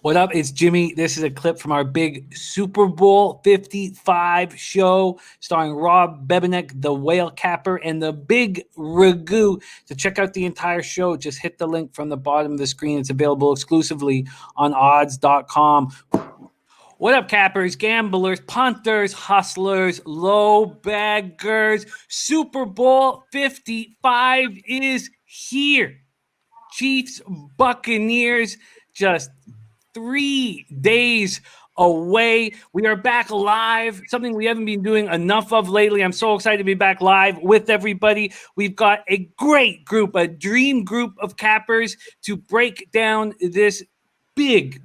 What up? It's Jimmy. This is a clip from our big Super Bowl 55 show starring Rob Bebenek, the whale capper, and the big Ragoo. To check out the entire show, just hit the link from the bottom of the screen. It's available exclusively on odds.com. What up, cappers, gamblers, punters, hustlers, low baggers? Super Bowl 55 is here. Chiefs, Buccaneers, just 3 days away. We are back live, something we haven't been doing enough of lately. I'm so excited to be back live with everybody. We've got a great group, a dream group of cappers to break down this big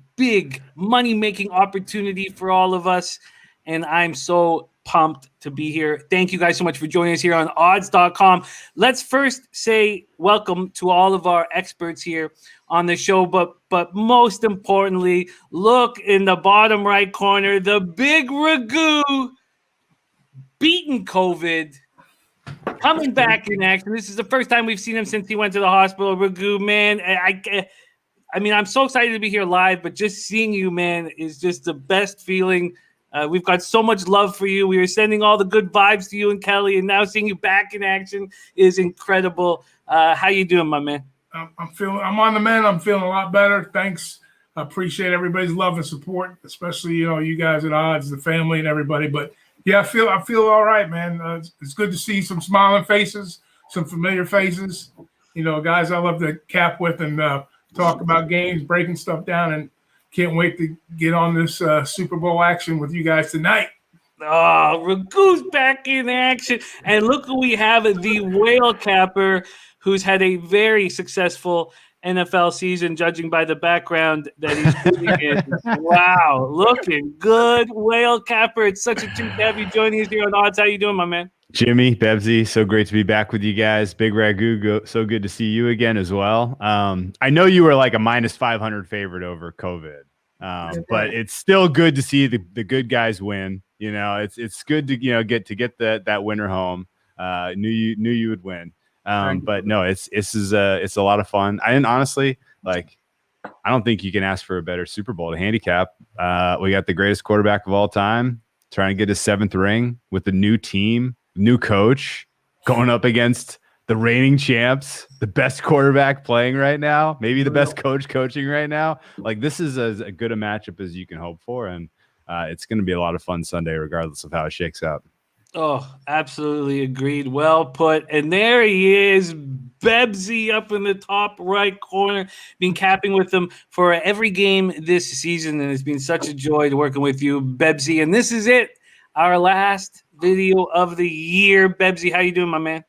money-making opportunity for all of us. And I'm so pumped to be here. Thank you guys so much for joining us here on odds.com. Let's first say welcome to all of our experts here on the show. But most importantly, look in the bottom right corner, the big Ragoo, beating COVID, coming back in action. This is the first time we've seen him since he went to the hospital. Ragoo, man, I mean, I'm so excited to be here live, but just seeing you, man, is just the best feeling. We've got so much love for you. We were sending all the good vibes to you and Kelly, and now seeing you back in action is incredible. How you doing, my man? I'm on the mend. I'm feeling a lot better. Thanks. I appreciate everybody's love and support, especially you guys at Odds, the family, and everybody. But yeah, I feel all right, man. It's good to see some smiling faces, some familiar faces. Guys I love to cap with and talk about games, breaking stuff down, and can't wait to get on this Super Bowl action with you guys tonight. Oh, Ragoo's back in action. And look who we have, the whale capper, who's had a very successful NFL season, judging by the background that he's shooting in. Wow, looking good, whale capper. It's such a treat to have you joining us here on Odds. How you doing, my man? Jimmy, Bebsy, so great to be back with you guys. Big Ragoo, so good to see you again as well. I know you were like a minus 500 favorite over COVID, but it's still good to see the good guys win. It's good to get that winner home. Knew you would win. But no, it's a lot of fun. I honestly, I don't think you can ask for a better Super Bowl to handicap. We got the greatest quarterback of all time trying to get his 7th ring with a new team, new coach, going up against the reigning champs, the best quarterback playing right now, maybe the best coach coaching right now. This is as good a matchup as you can hope for, and it's going to be a lot of fun Sunday, regardless of how it shakes out. Oh, absolutely agreed. Well put. And there he is, Bebsy, up in the top right corner. Been capping with him for every game this season, and it's been such a joy to working with you, Bebsy. And this is it, our last video of the year. Bebsy, how you doing, my man?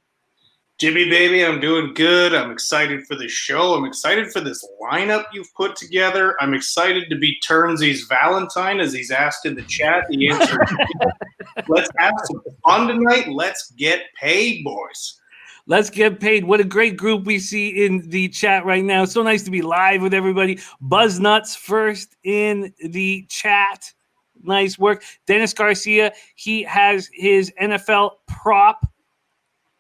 Jimmy, baby, I'm doing good. I'm excited for the show. I'm excited for this lineup you've put together. I'm excited to be Turnsy's Valentine, as he's asked in the chat. The answer is let's have some fun tonight. Let's get paid, boys. Let's get paid. What a great group we see in the chat right now. So nice to be live with everybody. Buzz Nuts first in the chat. Nice work. Dennis Garcia, he has his NFL prop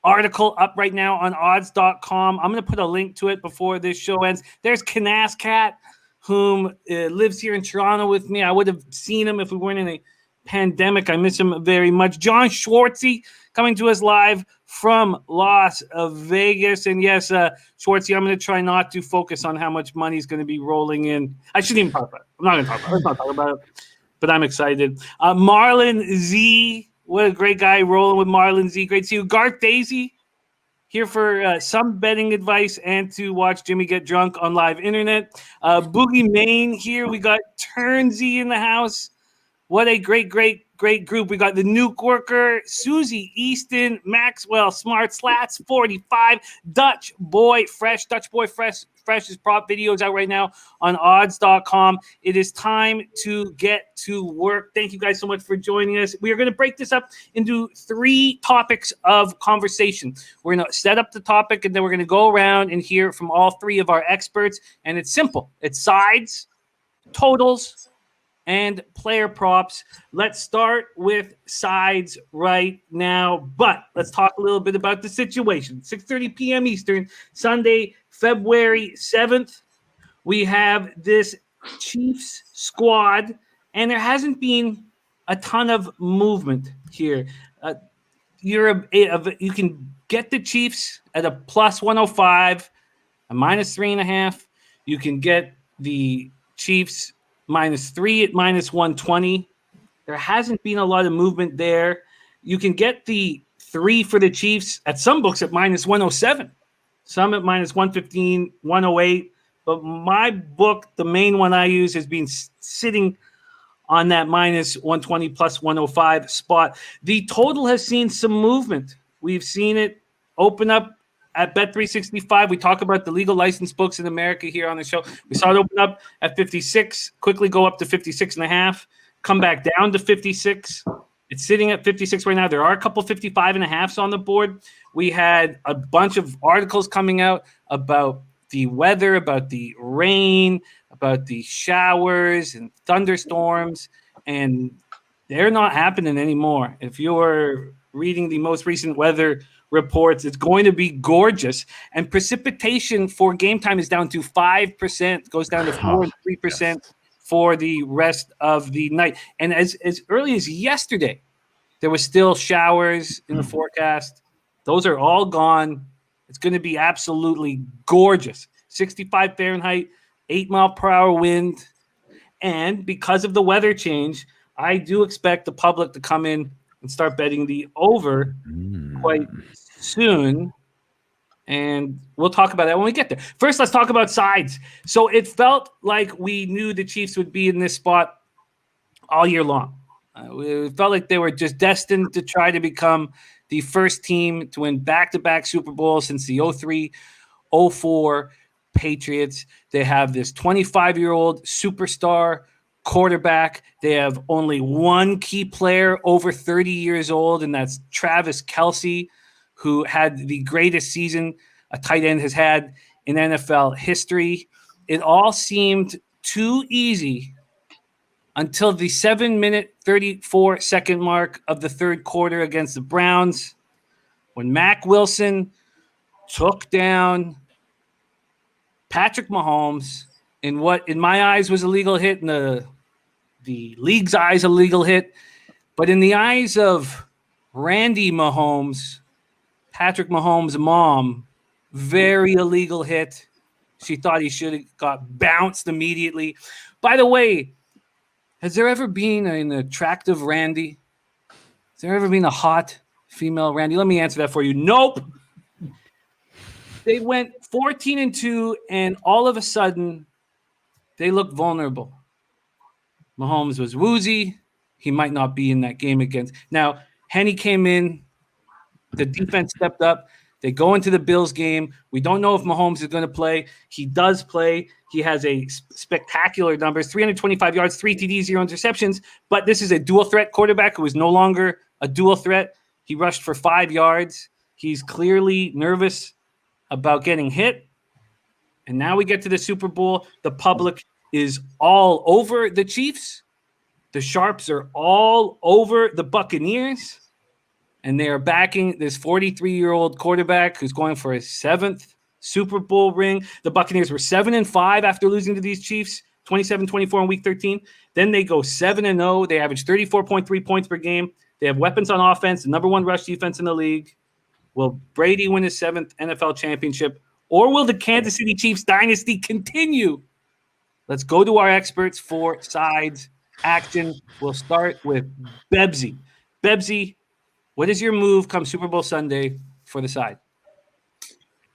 article up right now on odds.com. I'm going to put a link to it before this show ends. There's Canas Cat, whom lives here in Toronto with me. I would have seen him if we weren't in a pandemic. I miss him very much. John Schwartzy coming to us live from Las Vegas. And yes, Schwartzy, I'm going to try not to focus on how much money is going to be rolling in. I shouldn't even talk about it. I'm not going to talk about it. Let's not talk about it. But I'm excited. Marlon Z, what a great guy rolling with Marlon Z. Great to see you. Garth Daisy here for some betting advice and to watch Jimmy get drunk on live internet. Boogie Main here. We got Turnsy in the house. What a great group. We got the Nuke Worker, Susie Easton, Maxwell Smart, Slats 45, Dutch Boy Fresh. Fresh's prop videos out right now on odds.com. It is time to get to work. Thank you guys so much for joining us. We are going to break this up into 3 topics of conversation. We're going to set up the topic, and then we're going to go around and hear from all 3 of our experts. And it's simple. It's sides, totals, and player props. Let's start with sides right now, but let's talk a little bit about the situation. 6:30 p.m. Eastern, Sunday, February 7th. We have this Chiefs squad, and there hasn't been a ton of movement here. You can get the Chiefs at a plus 105, a minus 3.5. You can get the Chiefs -3 at minus 120. There hasn't been a lot of movement there. You can get the 3 for the Chiefs at some books at minus 107, some at minus 115, 108. But my book, the main one I use, has been sitting on that minus 120 plus 105 spot. The total has seen some movement. We've seen it open up at Bet365. We talk about the legal license books in America here on the show. We saw it open up at 56, quickly go up to 56.5, come back down to 56. It's sitting at 56 right now. There are a couple 55.5s on the board. We had a bunch of articles coming out about the weather, about the rain, about the showers and thunderstorms, and they're not happening anymore. If you're reading the most recent weather reports, it's going to be gorgeous. And precipitation for game time is down to 5%, goes down to 4 and 3% for the rest of the night. And as early as yesterday, there was still showers in the forecast. Those are all gone. It's going to be absolutely gorgeous. 65 Fahrenheit, 8-mile-per-hour wind. And because of the weather change, I do expect the public to come in and start betting the over quite soon. And we'll talk about that when we get there. First, let's talk about sides. So it felt like we knew the Chiefs would be in this spot all year long. It felt like they were just destined to try to become the first team to win back-to-back Super Bowls since the 03-04 Patriots. They have this 25-year-old superstar quarterback. They have only one key player over 30 years old, and that's Travis Kelce, who had the greatest season a tight end has had in NFL history. It all seemed too easy until the 7-minute, 34-second mark of the third quarter against the Browns, when Mac Wilson took down Patrick Mahomes in what, in my eyes, was a legal hit, in the league's eyes, a legal hit. But in the eyes of Randy Mahomes, Patrick Mahomes' mom, very illegal hit. She thought he should have got bounced immediately. By the way, has there ever been an attractive Randy? Has there ever been a hot female Randy? Let me answer that for you. Nope. They went 14-2, and all of a sudden, they looked vulnerable. Mahomes was woozy. He might not be in that game against. Now, Henny came in. The defense stepped up. They go into the Bills game. We don't know if Mahomes is going to play. He does play. He has a spectacular numbers, 325 yards, 3 TDs, 0 interceptions. But this is a dual threat quarterback who is no longer a dual threat. He rushed for 5 yards. He's clearly nervous about getting hit. And now we get to the Super Bowl. The public is all over the Chiefs. The Sharps are all over the Buccaneers. And they are backing this 43-year-old quarterback who's going for his 7th Super Bowl ring. The Buccaneers were 7-5 after losing to these Chiefs, 27-24 in Week 13. Then they go 7-0. They average 34.3 points per game. They have weapons on offense, the number 1 rush defense in the league. Will Brady win his 7th NFL championship, or will the Kansas City Chiefs dynasty continue? Let's go to our experts for sides action. We'll start with Bebsy. Bebsy, what is your move come Super Bowl Sunday for the side?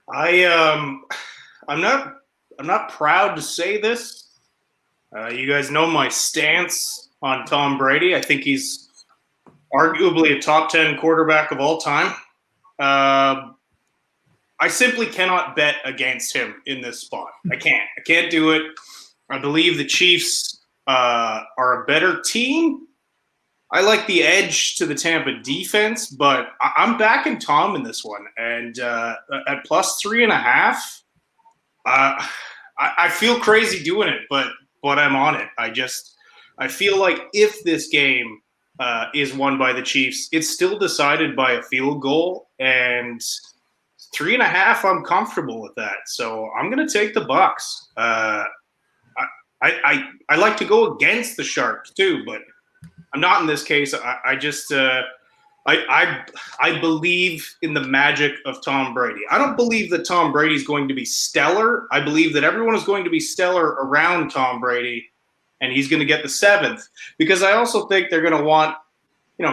I'm not proud to say this. You guys know my stance on Tom Brady. I think he's arguably a top 10 quarterback of all time. I simply cannot bet against him in this spot. I can't do it. I believe the Chiefs are a better team. I like the edge to the Tampa defense, but I'm backing Tom in this one. And at plus 3.5, I feel crazy doing it, but I'm on it. I feel like if this game is won by the Chiefs, it's still decided by a field goal, and 3.5, I'm comfortable with that. So I'm going to take the Bucs. I like to go against the Sharks too, but I'm not in this case. I just I believe in the magic of Tom Brady. I don't believe that Tom Brady is going to be stellar. I believe that everyone is going to be stellar around Tom Brady, and he's going to get the 7th, because I also think they're going to want,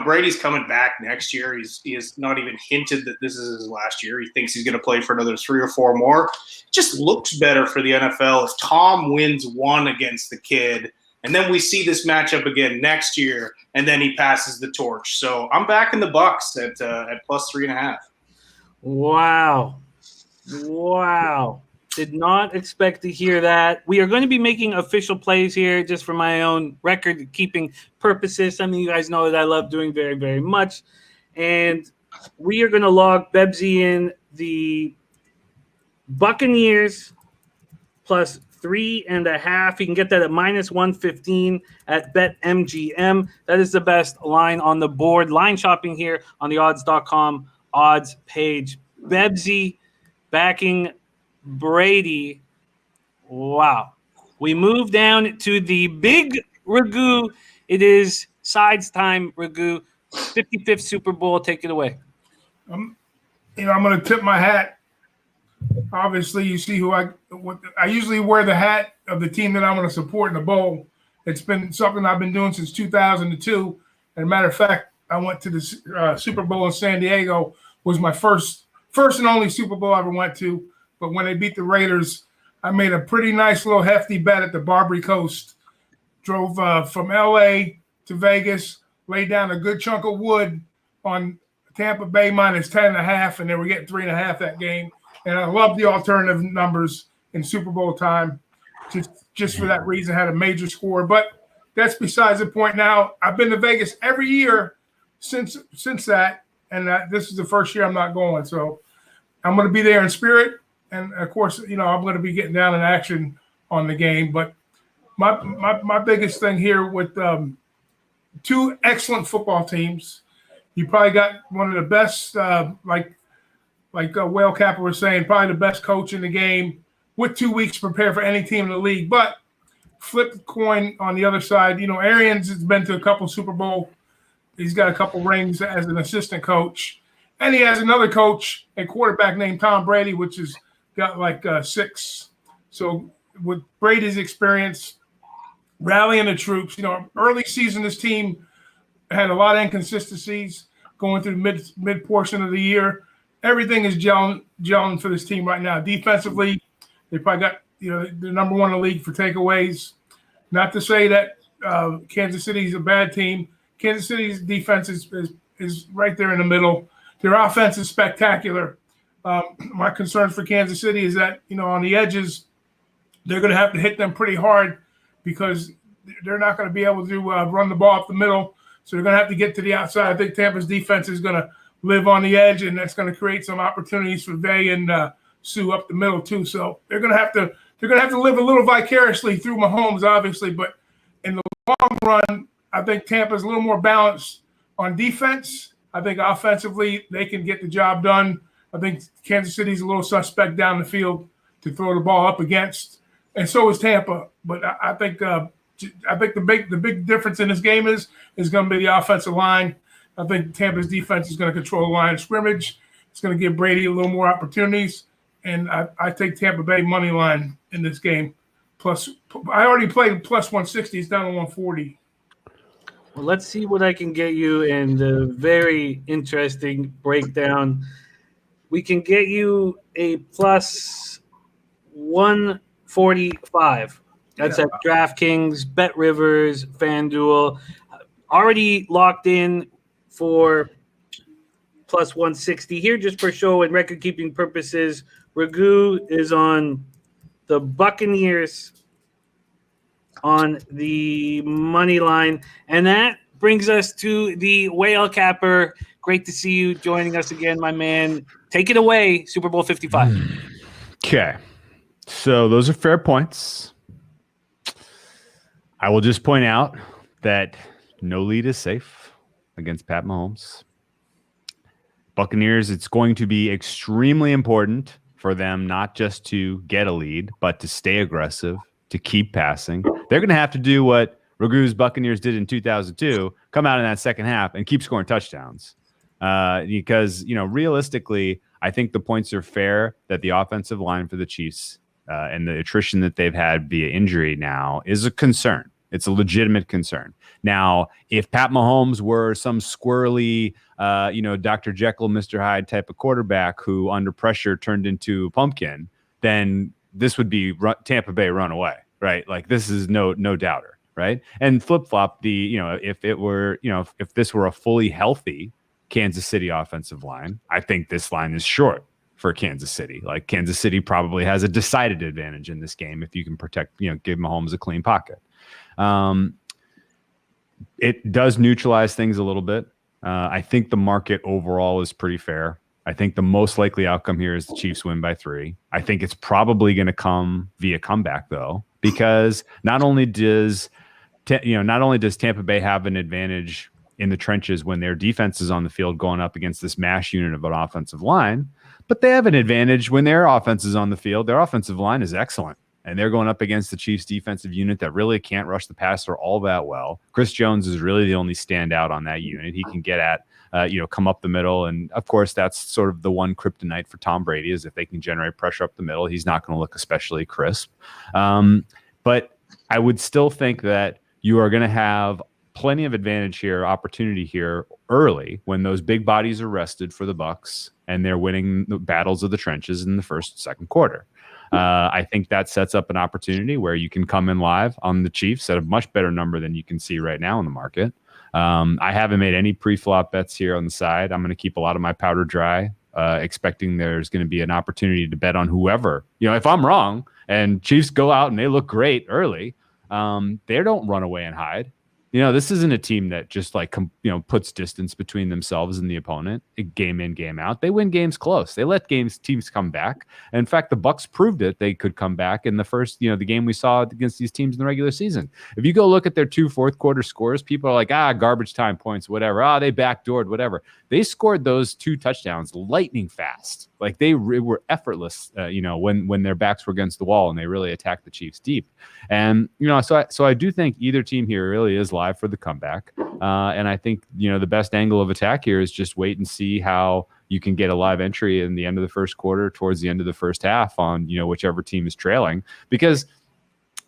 Brady's coming back next year. He has not even hinted that this is his last year. He thinks he's going to play for another 3 or 4 more. It just looks better for the NFL if Tom wins one against the kid, and then we see this matchup again next year, and then he passes the torch. So I'm back in the Bucs at +3.5. Wow. Did not expect to hear that. We are going to be making official plays here just for my own record-keeping purposes. Some of you guys know that I love doing very, very much. And we are going to log Bebsy in the Buccaneers +3.5. You can get that at -115 at BetMGM. That is the best line on the board. Line shopping here on the odds.com odds page. Bebsy backing Brady. Wow. We move down to the big Ragoo. It is sides time, Ragoo. 55th Super Bowl. Take it away. I'm going to tip my hat. Obviously, you see I usually wear the hat of the team that I'm going to support in the bowl. It's been something I've been doing since 2002. And a matter of fact, I went to the Super Bowl in San Diego. Was my first and only Super Bowl I ever went to. But when they beat the Raiders, I made a pretty nice little hefty bet at the Barbary Coast. Drove from L.A. to Vegas, laid down a good chunk of wood on Tampa Bay -10.5, and they were getting 3.5 that game. And I love the alternative numbers in Super Bowl time. Just for that reason, had a major score. But that's besides the point now. I've been to Vegas every year since that, and this is the first year I'm not going. So I'm going to be there in spirit. And, of course, I'm going to be getting down in action on the game. But my biggest thing here with 2 excellent football teams, you probably got one of the best, like Whale Capper was saying, probably the best coach in the game with 2 weeks to prepare for any team in the league. But flip the coin on the other side. Arians has been to a couple Super Bowl. He's got a couple rings as an assistant coach. And he has another coach and quarterback named Tom Brady, which has got like 6. So with Brady's experience, rallying the troops, early season, this team had a lot of inconsistencies going through mid portion of the year. Everything is gelling for this team right now. Defensively, they probably got the number 1 in the league for takeaways. Not to say that Kansas City is a bad team. Kansas City's defense is right there in the middle. Their offense is spectacular. My concerns for Kansas City is that on the edges, they're going to have to hit them pretty hard because they're not going to be able to run the ball up the middle. So they're going to have to get to the outside. I think Tampa's defense is going to live on the edge, and that's going to create some opportunities for Vay and Sue up the middle too. So they're going to have to live a little vicariously through Mahomes, obviously. But in the long run, I think Tampa's a little more balanced on defense. I think offensively they can get the job done. I think Kansas City's a little suspect down the field to throw the ball up against, and so is Tampa. But I think the big difference in this game is going to be the offensive line. I think Tampa's defense is going to control the line of scrimmage. It's going to give Brady a little more opportunities, and I take Tampa Bay money line in this game. Plus, I already played +160. It's down to 140. Well, let's see what I can get you in the very interesting breakdown. We can get you a +145. That's at DraftKings, BetRivers, FanDuel. Already locked in for +160 here, just for show and record-keeping purposes. Ragoo is on the Buccaneers on the money line. And that brings us to the Whale Capper. Great to see you joining us again, my man. Take it away, Super Bowl 55. Okay. So those are fair points. I will just point out that no lead is safe against Pat Mahomes. Buccaneers, it's going to be extremely important for them not just to get a lead, but to stay aggressive, to keep passing, They're going to have to do what Ragoo's Buccaneers did in 2002, come out in that second half and keep scoring touchdowns. Because, realistically, I think the points are fair that the offensive line for the Chiefs and the attrition that they've had via injury now is a concern. It's a legitimate concern. Now, if Pat Mahomes were some squirrely, Dr. Jekyll, Mr. Hyde type of quarterback who under pressure turned into a pumpkin, then this would be Tampa Bay run away, right? Like this is no doubter, right? And flip flop if this were a fully healthy Kansas City offensive line, I think this line is short for Kansas City. Like Kansas City probably has a decided advantage in this game if you can protect, give Mahomes a clean pocket. It does neutralize things a little bit. I think the market overall is pretty fair. I think the most likely outcome here is the Chiefs win by 3. I think it's probably going to come via comeback though, because not only does Tampa Bay have an advantage in the trenches when their defense is on the field going up against this mash unit of an offensive line, but they have an advantage when their offense is on the field. Their offensive line is excellent, and they're going up against the Chiefs defensive unit that really can't rush the passer all that well. Chris Jones is really the only standout on that unit. He can get at, come up the middle. And of course, that's sort of the one kryptonite for Tom Brady is if they can generate pressure up the middle, he's not going to look especially crisp. But I would still think that you are going to have plenty of advantage here, opportunity here early when those big bodies are rested for the Bucs and they're winning the battles of the trenches in the second quarter. I think that sets up an opportunity where you can come in live on the Chiefs at a much better number than you can see right now in the market. I haven't made any pre-flop bets here on the side. I'm going to keep a lot of my powder dry, expecting there's going to be an opportunity to bet on whoever. If I'm wrong and Chiefs go out and they look great early, they don't run away and hide. This isn't a team that just puts distance between themselves and the opponent, game in, game out. They win games close. They let teams come back. And in fact, the Bucs proved it. They could come back in the first, the game we saw against these teams in the regular season. If you go look at their 2 fourth quarter scores, people are like, garbage time points, whatever. They backdoored, whatever. They scored those 2 touchdowns lightning fast. Like they were effortless, when their backs were against the wall and they really attacked the Chiefs deep. And, so I do think either team here really is live for the comeback. And I think, the best angle of attack here is just wait and see how you can get a live entry in the end of the first quarter towards the end of the first half on, whichever team is trailing, because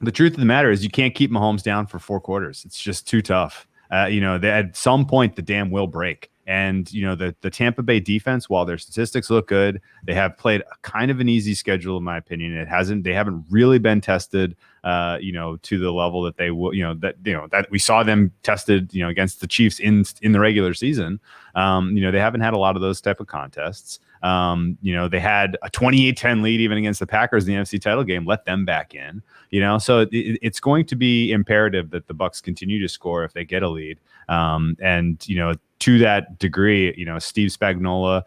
the truth of the matter is you can't keep Mahomes down for 4 quarters. It's just too tough. At some point the dam will break. And, the Tampa Bay defense, while their statistics look good, they have played a kind of an easy schedule, in my opinion. They haven't really been tested, to the level that they will, that we saw them tested, against the Chiefs in the regular season. They haven't had a lot of those type of contests. They had a 28-10 lead even against the Packers in the NFC title game, let them back in, so it's going to be imperative that the Bucs continue to score if they get a lead. To that degree, Steve Spagnuolo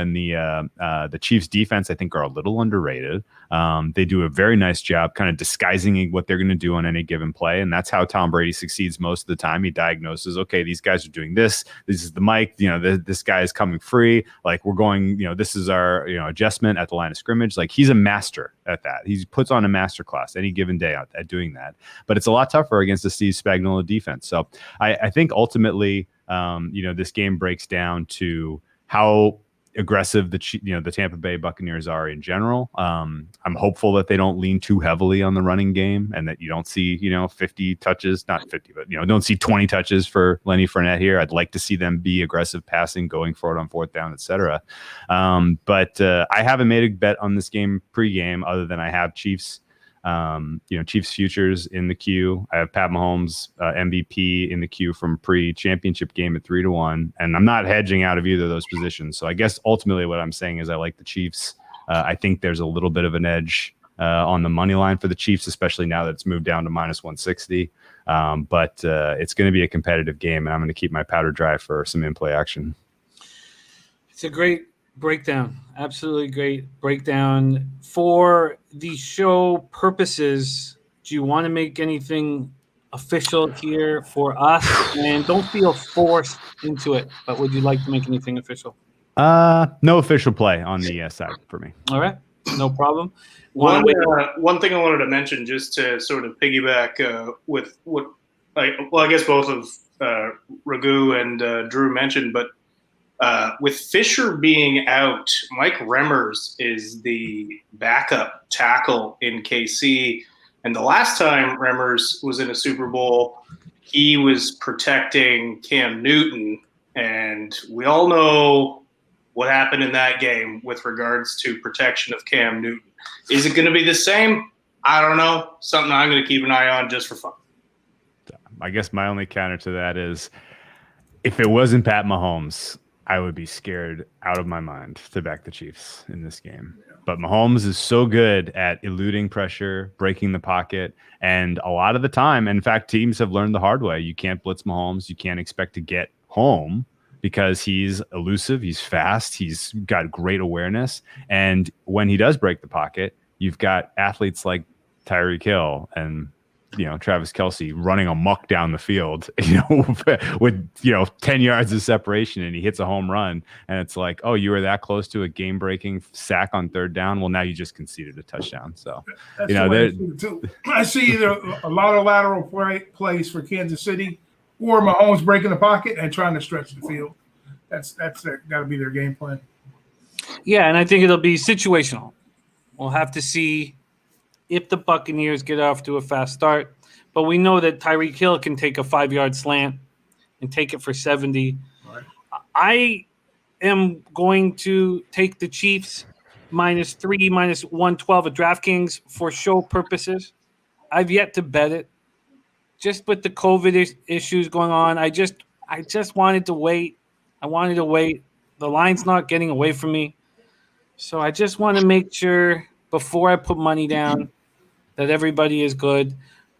and the Chiefs defense, I think, are a little underrated. They do a very nice job kind of disguising what they're going to do on any given play. And that's how Tom Brady succeeds most of the time. He diagnoses, okay, these guys are doing this. This is the mic, this guy is coming free. Like we're going, this is our, adjustment at the line of scrimmage. Like he's a master at that. He puts on a master class any given day at doing that. But it's a lot tougher against the Steve Spagnuolo defense. So I think ultimately, this game breaks down to how aggressive the Tampa Bay Buccaneers are in general. I'm hopeful that they don't lean too heavily on the running game and that you don't see 50 touches, not 50, but don't see 20 touches for Lenny Fournette here. I'd like to see them be aggressive passing, going for it on 4th down, etc. But I haven't made a bet on this game pregame other than I have Chiefs. Chiefs futures in the queue. I have Pat Mahomes MVP in the queue from pre-championship game at 3-1, and I'm not hedging out of either of those positions. So I guess ultimately what I'm saying is I like the Chiefs. I think there's a little bit of an edge on the money line for the Chiefs, especially now that it's moved down to -160. But it's going to be a competitive game, and I'm going to keep my powder dry for some in-play action. It's a great breakdown. Absolutely great breakdown. For the show purposes, do you want to make anything official here for us? And don't feel forced into it, but would you like to make anything official? No official play on the side for me. All right. No problem. One thing I wanted to mention, just to sort of piggyback with what, I guess both of Ragoo and Drew mentioned, but with Fisher being out, Mike Remmers is the backup tackle in KC. And the last time Remmers was in a Super Bowl, he was protecting Cam Newton. And we all know what happened in that game with regards to protection of Cam Newton. Is it going to be the same? I don't know. Something I'm going to keep an eye on just for fun. I guess my only counter to that is, if it wasn't Pat Mahomes, I would be scared out of my mind to back the Chiefs in this game. But Mahomes is so good at eluding pressure, breaking the pocket, and a lot of the time, in fact, teams have learned the hard way. You can't blitz Mahomes. You can't expect to get home because he's elusive, he's fast, he's got great awareness. And when he does break the pocket, you've got athletes like Tyreek Hill and Travis Kelce running amok down the field, with 10 yards of separation, and he hits a home run, and it's like, oh, you were that close to a game-breaking sack on third down. Well, now you just conceded a touchdown. So, I see either a lot of lateral plays for Kansas City, or Mahomes breaking the pocket and trying to stretch the field. That's got to be their game plan. Yeah, and I think it'll be situational. We'll have to see if the Buccaneers get off to a fast start. But we know that Tyreek Hill can take a 5-yard slant and take it for 70. Right. I am going to take the Chiefs -3, -112 at DraftKings for show purposes. I've yet to bet it. Just with the COVID issues going on, I just wanted to wait. I wanted to wait. The line's not getting away from me. So I just want to make sure before I put money down that everybody is good.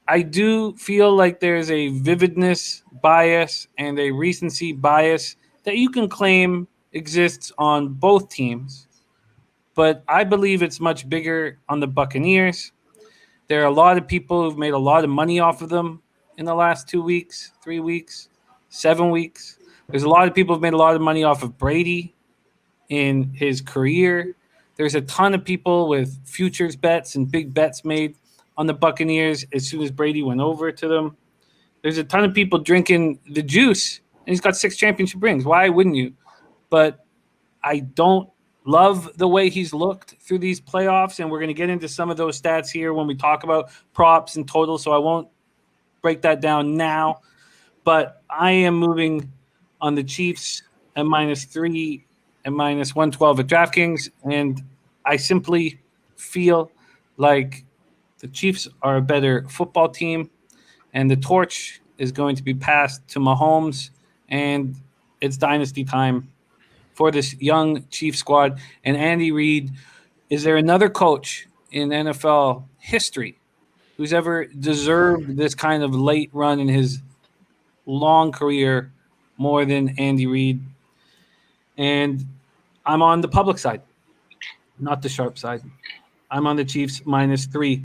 I do feel like there's a vividness bias and a recency bias that you can claim exists on both teams. But I believe it's much bigger on the Buccaneers. There are a lot of people who've made a lot of money off of them in the last 2 weeks, 3 weeks, 7 weeks. There's a lot of people who've made a lot of money off of Brady in his career. There's a ton of people with futures bets and big bets made on the Buccaneers as soon as Brady went over to them. There's a ton of people drinking the juice, and he's got 6 championship rings. Why wouldn't you? But I don't love the way he's looked through these playoffs, and we're going to get into some of those stats here when we talk about props and totals, so I won't break that down now. But I am moving on the Chiefs at -3 and -112 at DraftKings, and I simply feel like the Chiefs are a better football team, and the torch is going to be passed to Mahomes, and it's dynasty time for this young Chiefs squad. And Andy Reid, is there another coach in NFL history who's ever deserved this kind of late run in his long career more than Andy Reid? And I'm on the public side, not the sharp side. I'm on the Chiefs -3.